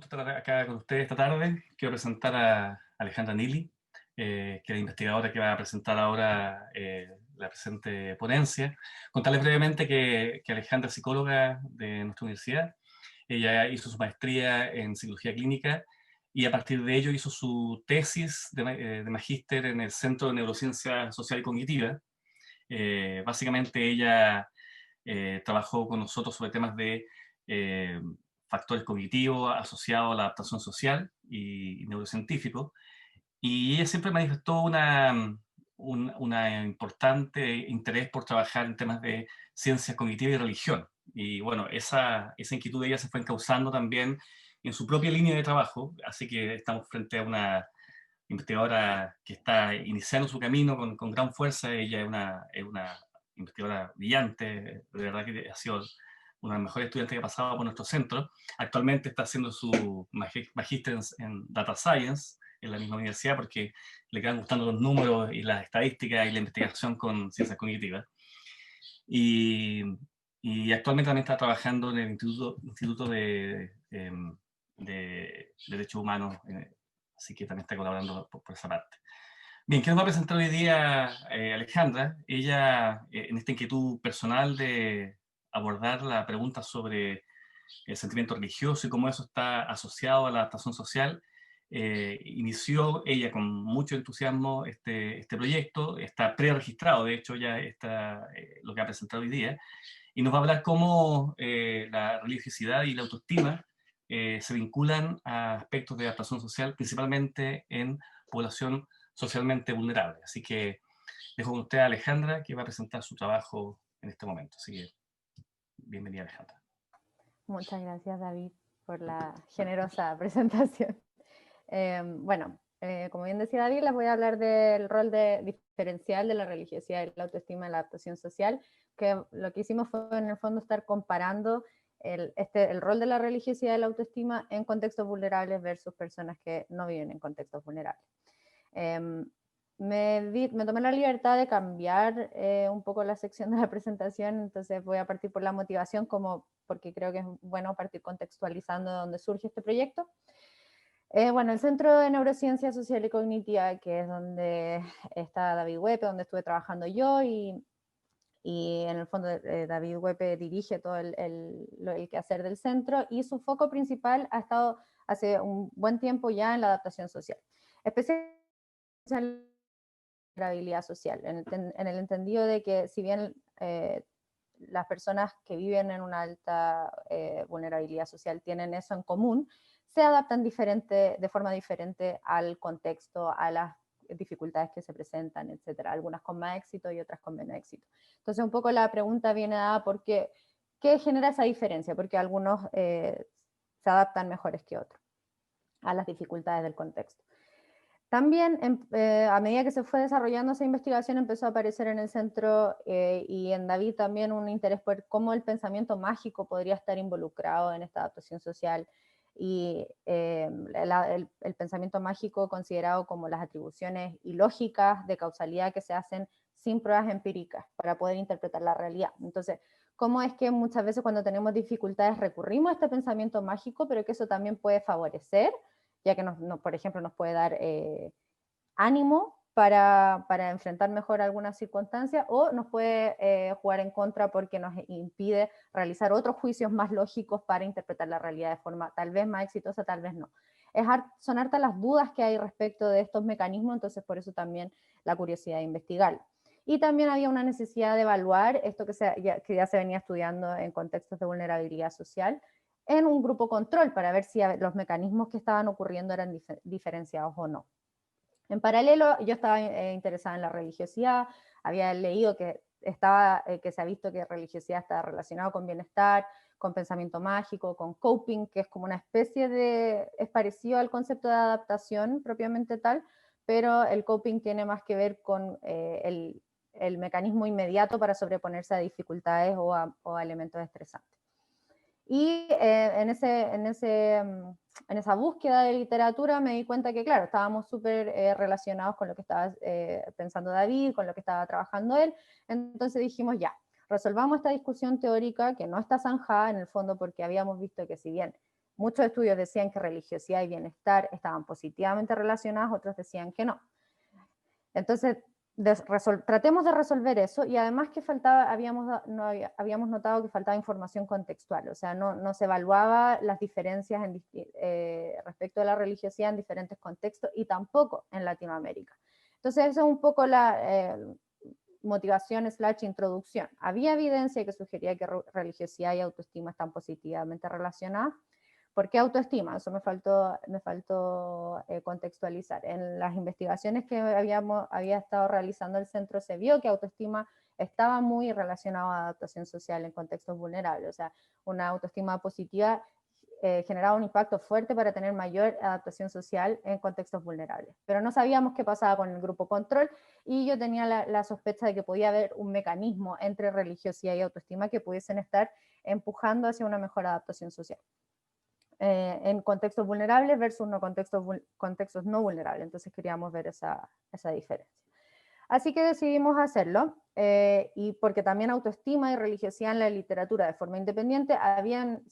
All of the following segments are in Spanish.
gusto estar acá con ustedes esta tarde. Quiero presentar a Alejandra Nili, que es la investigadora que va a presentar ahora la presente ponencia. Contarles brevemente que Alejandra es psicóloga de nuestra universidad. Ella hizo su maestría en psicología clínica y a partir de ello hizo su tesis de magíster en el Centro de Neurociencia Social y Cognitiva. Básicamente ella trabajó con nosotros sobre temas de eh, factores cognitivos asociados a la adaptación social y neurocientífico, y ella siempre manifestó una importante interés por trabajar en temas de ciencias cognitivas y religión. Y bueno, esa inquietud de ella se fue encauzando también en su propia línea de trabajo, así que estamos frente a una investigadora que está iniciando su camino con gran fuerza. Ella es una investigadora brillante, de verdad que ha sido una de las mejores estudiantes que ha pasado por nuestro centro. Actualmente está haciendo su magíster en Data Science en la misma universidad porque le quedan gustando los números y las estadísticas y la investigación con ciencias cognitivas. Y, y actualmente también está trabajando en el Instituto de Derechos Humanos, así que también está colaborando por esa parte. Bien, ¿qué nos va a presentar hoy día Alejandra? Ella, en esta inquietud personal de abordar la pregunta sobre el sentimiento religioso y cómo eso está asociado a la adaptación social, inició ella con mucho entusiasmo este proyecto. Está pre-registrado, de hecho ya está lo que ha presentado hoy día, y nos va a hablar cómo la religiosidad y la autoestima se vinculan a aspectos de adaptación social, principalmente en población socialmente vulnerable. Así que dejo con usted a Alejandra, que va a presentar su trabajo en este momento. Así que, bienvenida, Alejandra. Muchas gracias, David, por la generosa presentación. Como bien decía David, les voy a hablar del rol diferencial de la religiosidad y la autoestima en la adaptación social, que lo que hicimos fue en el fondo estar comparando el rol de la religiosidad y la autoestima en contextos vulnerables versus personas que no viven en contextos vulnerables. Me tomé la libertad de cambiar un poco la sección de la presentación, entonces voy a partir por la motivación, porque creo que es bueno partir contextualizando de dónde surge este proyecto. El Centro de Neurociencia Social y Cognitiva, que es donde está David Huepe, donde estuve trabajando yo, y en el fondo David Huepe dirige todo el quehacer del centro, y su foco principal ha estado hace un buen tiempo ya en la adaptación social, especialmente en la habilidad social, en el entendido de que si bien las personas que viven en una alta vulnerabilidad social tienen eso en común, se adaptan de forma diferente al contexto, a las dificultades que se presentan, etcétera, algunas con más éxito y otras con menos éxito. Entonces, un poco la pregunta viene dada porque ¿qué genera esa diferencia? Porque algunos se adaptan mejores que otros a las dificultades del contexto. También, a medida que se fue desarrollando esa investigación, empezó a aparecer en el centro y en David también un interés por cómo el pensamiento mágico podría estar involucrado en esta adaptación social, y el pensamiento mágico considerado como las atribuciones ilógicas de causalidad que se hacen sin pruebas empíricas para poder interpretar la realidad. Entonces, cómo es que muchas veces cuando tenemos dificultades recurrimos a este pensamiento mágico, pero que eso también puede favorecer, ya que por ejemplo nos puede dar ánimo para enfrentar mejor algunas circunstancias, o nos puede jugar en contra porque nos impide realizar otros juicios más lógicos para interpretar la realidad de forma tal vez más exitosa, tal vez no. Son hartas las dudas que hay respecto de estos mecanismos, entonces por eso también la curiosidad de investigarlo. Y también había una necesidad de evaluar esto que ya se venía estudiando en contextos de vulnerabilidad social, en un grupo control, para ver si los mecanismos que estaban ocurriendo eran diferenciados o no. En paralelo, yo estaba interesada en la religiosidad, había leído que se ha visto que religiosidad está relacionado con bienestar, con pensamiento mágico, con coping, que es como una especie es parecido al concepto de adaptación propiamente tal, pero el coping tiene más que ver con el mecanismo inmediato para sobreponerse a dificultades o a elementos estresantes. Y en esa búsqueda de literatura me di cuenta que, claro, estábamos súper relacionados con lo que estaba pensando David, con lo que estaba trabajando él. Entonces dijimos, ya, resolvamos esta discusión teórica que no está zanjada en el fondo, porque habíamos visto que si bien muchos estudios decían que religiosidad y bienestar estaban positivamente relacionados, otros decían que no. Entonces, tratemos de resolver eso, y además que faltaba, habíamos notado que faltaba información contextual, o sea, no se evaluaba las diferencias respecto de la religiosidad en diferentes contextos, y tampoco en Latinoamérica. Entonces, eso es un poco la motivación / introducción. Había evidencia que sugería que religiosidad y autoestima están positivamente relacionadas. ¿Por qué autoestima? Eso me faltó contextualizar. En las investigaciones que había estado realizando el centro, se vio que autoestima estaba muy relacionado a adaptación social en contextos vulnerables. O sea, una autoestima positiva generaba un impacto fuerte para tener mayor adaptación social en contextos vulnerables. Pero no sabíamos qué pasaba con el grupo control, y yo tenía la sospecha de que podía haber un mecanismo entre religiosidad y autoestima que pudiesen estar empujando hacia una mejor adaptación social. En contextos vulnerables versus contextos no vulnerables. Entonces queríamos ver esa diferencia. Así que decidimos hacerlo, y porque también autoestima y religiosidad en la literatura de forma independiente también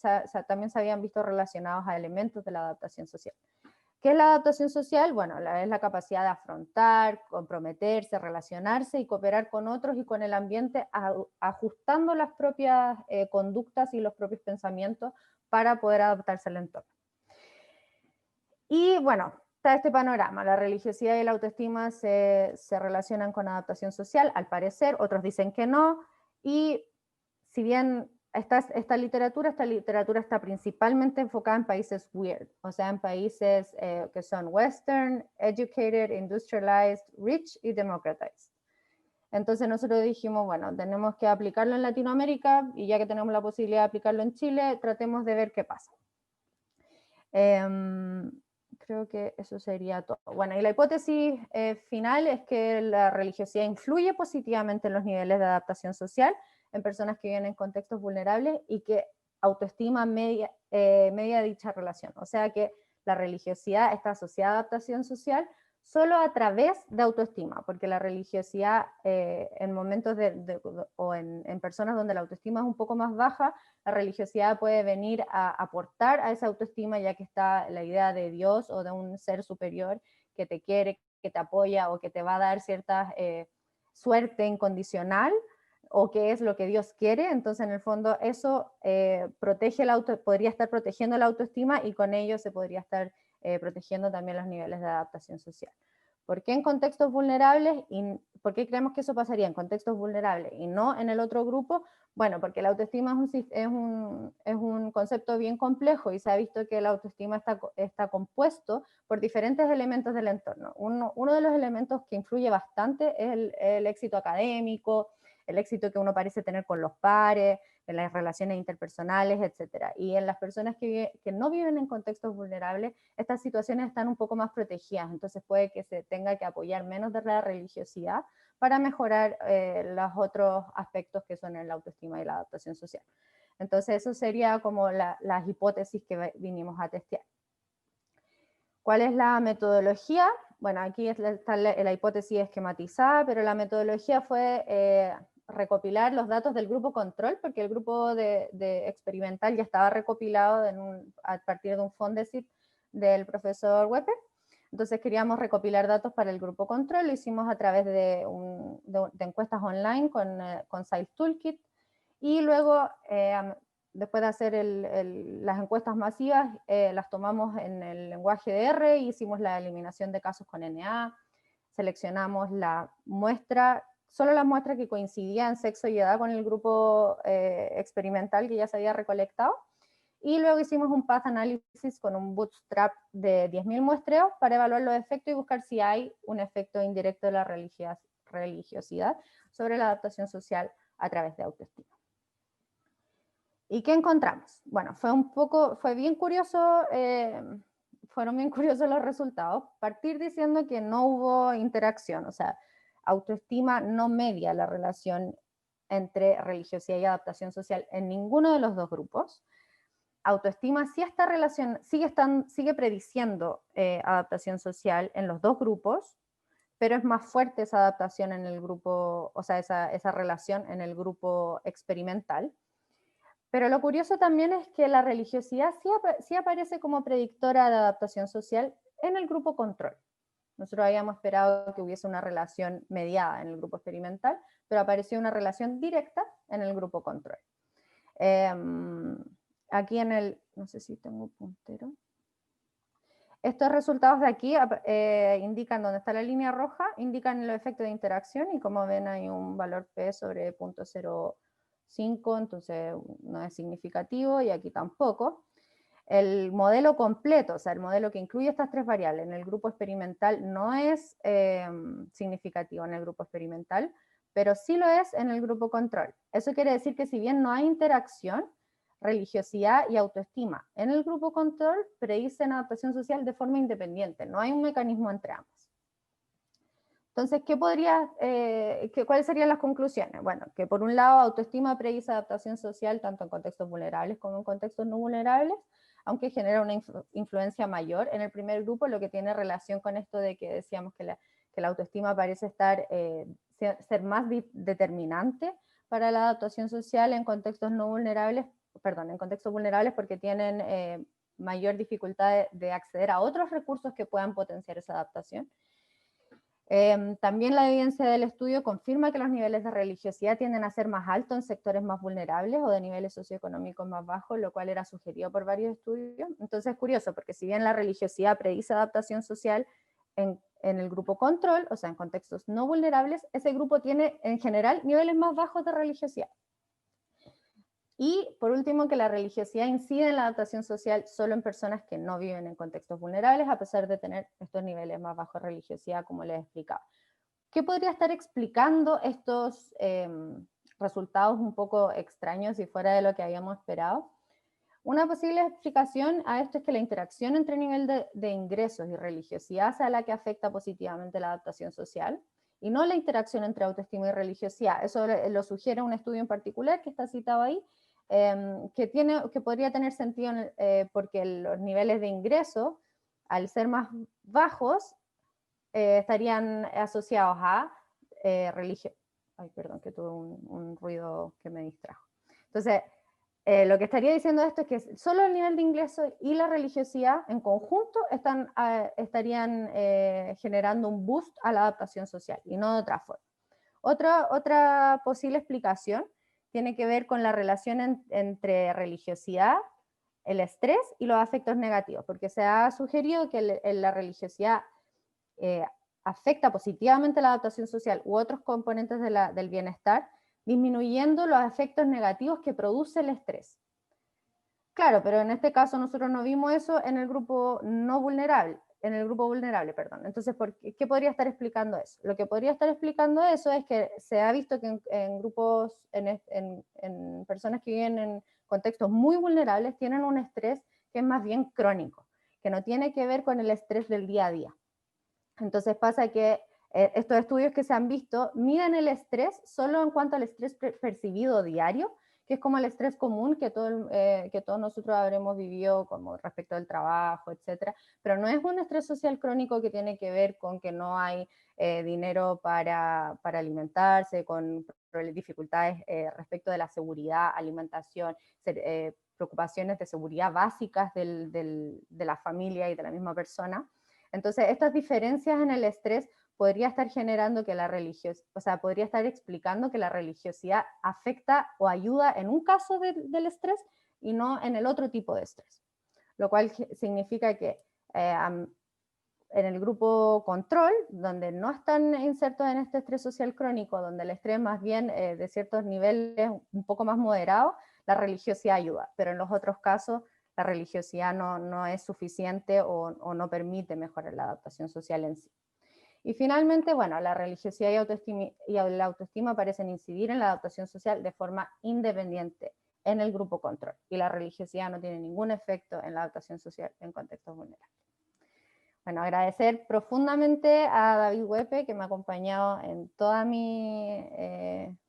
se habían visto relacionados a elementos de la adaptación social. ¿Qué es la adaptación social? Bueno, es la capacidad de afrontar, comprometerse, relacionarse y cooperar con otros y con el ambiente, ajustando las propias conductas y los propios pensamientos para poder adaptarse al entorno. Y bueno, está este panorama. La religiosidad y la autoestima se relacionan con adaptación social, al parecer, otros dicen que no, y si bien esta literatura está principalmente enfocada en países weird, o sea, en países que son western, educated, industrialized, rich y democratized. Entonces nosotros dijimos, bueno, tenemos que aplicarlo en Latinoamérica, y ya que tenemos la posibilidad de aplicarlo en Chile, tratemos de ver qué pasa. Creo que eso sería todo. Bueno, y la hipótesis final es que la religiosidad influye positivamente en los niveles de adaptación social en personas que viven en contextos vulnerables, y que autoestima media dicha relación. O sea que la religiosidad está asociada a adaptación social solo a través de autoestima, porque la religiosidad en momentos o en personas donde la autoestima es un poco más baja, la religiosidad puede venir a aportar a esa autoestima, ya que está la idea de Dios o de un ser superior que te quiere, que te apoya o que te va a dar cierta suerte incondicional, o que es lo que Dios quiere. Entonces, en el fondo, eso podría estar protegiendo la autoestima, y con ello se podría estar protegiendo también los niveles de adaptación social. ¿Por qué en contextos vulnerables? ¿Y por qué creemos que eso pasaría en contextos vulnerables y no en el otro grupo? Bueno, porque la autoestima es un concepto bien complejo, y se ha visto que la autoestima está compuesto por diferentes elementos del entorno. Uno de los elementos que influye bastante es el éxito académico, el éxito que uno parece tener con los pares, en las relaciones interpersonales, etc. Y en las personas que no viven en contextos vulnerables, estas situaciones están un poco más protegidas, entonces puede que se tenga que apoyar menos de la religiosidad para mejorar los otros aspectos que son la autoestima y la adaptación social. Entonces eso sería como las hipótesis que vinimos a testear. ¿Cuál es la metodología? Bueno, aquí está la hipótesis esquematizada, pero la metodología fue recopilar los datos del grupo control, porque el grupo de experimental ya estaba recopilado a partir de un Fondesit del profesor Weppe. Entonces queríamos recopilar datos para el grupo control, lo hicimos a través de encuestas online con Science Toolkit, y luego después de hacer las encuestas masivas, las tomamos en el lenguaje de R, y hicimos la eliminación de casos con NA, seleccionamos solo la muestra que coincidía en sexo y edad con el grupo experimental que ya se había recolectado, y luego hicimos un path analysis con un bootstrap de 10.000 muestreos para evaluar los efectos y buscar si hay un efecto indirecto de la religiosidad sobre la adaptación social a través de autoestima. ¿Y qué encontramos? Bueno, fue bien curioso, fueron bien curiosos los resultados. Partir diciendo que no hubo interacción, o sea, autoestima no media la relación entre religiosidad y adaptación social en ninguno de los dos grupos. Autoestima sí sigue prediciendo adaptación social en los dos grupos, pero es más fuerte esa adaptación en el grupo, o sea, esa relación en el grupo experimental. Pero lo curioso también es que la religiosidad sí aparece como predictora de adaptación social en el grupo control. Nosotros habíamos esperado que hubiese una relación mediada en el grupo experimental, pero apareció una relación directa en el grupo control. Aquí en el, no sé si tengo puntero. Estos resultados de aquí indican donde está la línea roja, indican los efectos de interacción y como ven hay un valor P sobre 0.05, entonces no es significativo y aquí tampoco. El modelo completo, o sea, el modelo que incluye estas tres variables en el grupo experimental no es significativo en el grupo experimental, pero sí lo es en el grupo control. Eso quiere decir que si bien no hay interacción, religiosidad y autoestima en el grupo control predicen adaptación social de forma independiente, no hay un mecanismo entre ambos. Entonces, ¿cuáles serían las conclusiones? Bueno, que por un lado autoestima predice adaptación social tanto en contextos vulnerables como en contextos no vulnerables, aunque genera una influencia mayor en el primer grupo, lo que tiene relación con esto de que decíamos que la autoestima parece ser más determinante para la adaptación social en contextos no vulnerables, perdón, en contextos vulnerables porque tienen mayor dificultad de acceder a otros recursos que puedan potenciar esa adaptación. También la evidencia del estudio confirma que los niveles de religiosidad tienden a ser más altos en sectores más vulnerables o de niveles socioeconómicos más bajos, lo cual era sugerido por varios estudios. Entonces es curioso, porque si bien la religiosidad predice adaptación social en el grupo control, o sea, en contextos no vulnerables, ese grupo tiene en general niveles más bajos de religiosidad. Y por último, que la religiosidad incide en la adaptación social solo en personas que no viven en contextos vulnerables, a pesar de tener estos niveles más bajos de religiosidad, como les he explicado. ¿Qué podría estar explicando estos resultados un poco extraños y fuera de lo que habíamos esperado? Una posible explicación a esto es que la interacción entre nivel de ingresos y religiosidad sea la que afecta positivamente la adaptación social, y no la interacción entre autoestima y religiosidad. Eso lo sugiere un estudio en particular que está citado ahí, que podría tener sentido porque los niveles de ingreso, al ser más bajos, estarían asociados a religión. Ay, perdón, que tuve un ruido que me distrajo. Entonces, lo que estaría diciendo esto es que solo el nivel de ingreso y la religiosidad en conjunto estarían generando un boost a la adaptación social y no de otra forma. Otra posible explicación tiene que ver con la relación entre religiosidad, el estrés y los afectos negativos, porque se ha sugerido que la religiosidad afecta positivamente la adaptación social u otros componentes del bienestar, disminuyendo los efectos negativos que produce el estrés. Claro, pero en este caso nosotros no vimos eso en el grupo no vulnerable, en el grupo vulnerable, perdón. Entonces, ¿qué podría estar explicando eso? Lo que podría estar explicando eso es que se ha visto que en grupos, en personas que viven en contextos muy vulnerables, tienen un estrés que es más bien crónico, que no tiene que ver con el estrés del día a día. Entonces pasa que estos estudios que se han visto miden el estrés solo en cuanto al estrés percibido diario, que es como el estrés común que todos nosotros habremos vivido como respecto al trabajo, etcétera, pero no es un estrés social crónico que tiene que ver con que no hay dinero para alimentarse, con dificultades respecto de la seguridad, alimentación, preocupaciones de seguridad básicas de la familia y de la misma persona. Entonces, estas diferencias en el estrés podría estar generando que podría estar explicando que la religiosidad afecta o ayuda en un caso del estrés y no en el otro tipo de estrés. Lo cual significa que en el grupo control, donde no están insertos en este estrés social crónico, donde el estrés más bien de ciertos niveles un poco más moderado, la religiosidad ayuda, pero en los otros casos la religiosidad no es suficiente o no permite mejorar la adaptación social en sí. Y finalmente, bueno, la religiosidad y la autoestima parecen incidir en la adaptación social de forma independiente en el grupo control, y la religiosidad no tiene ningún efecto en la adaptación social en contextos vulnerables. Bueno, agradecer profundamente a David Huepe, que me ha acompañado en toda mi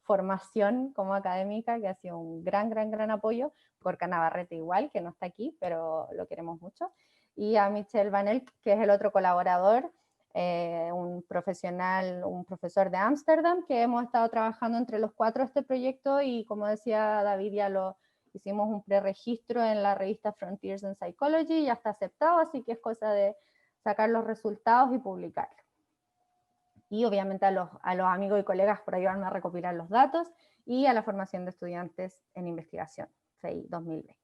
formación como académica, que ha sido un gran apoyo, Gorka Navarrete igual, que no está aquí, pero lo queremos mucho, y a Michel Van Elk, que es el otro colaborador, un profesional, un profesor de Ámsterdam, que hemos estado trabajando entre los cuatro este proyecto, y como decía David, Hicimos un preregistro en la revista Frontiers in Psychology, ya está aceptado, así que es cosa de sacar los resultados y publicarlo. Y obviamente a los amigos y colegas por ayudarme a recopilar los datos, y a la formación de estudiantes en investigación, FEI 2020.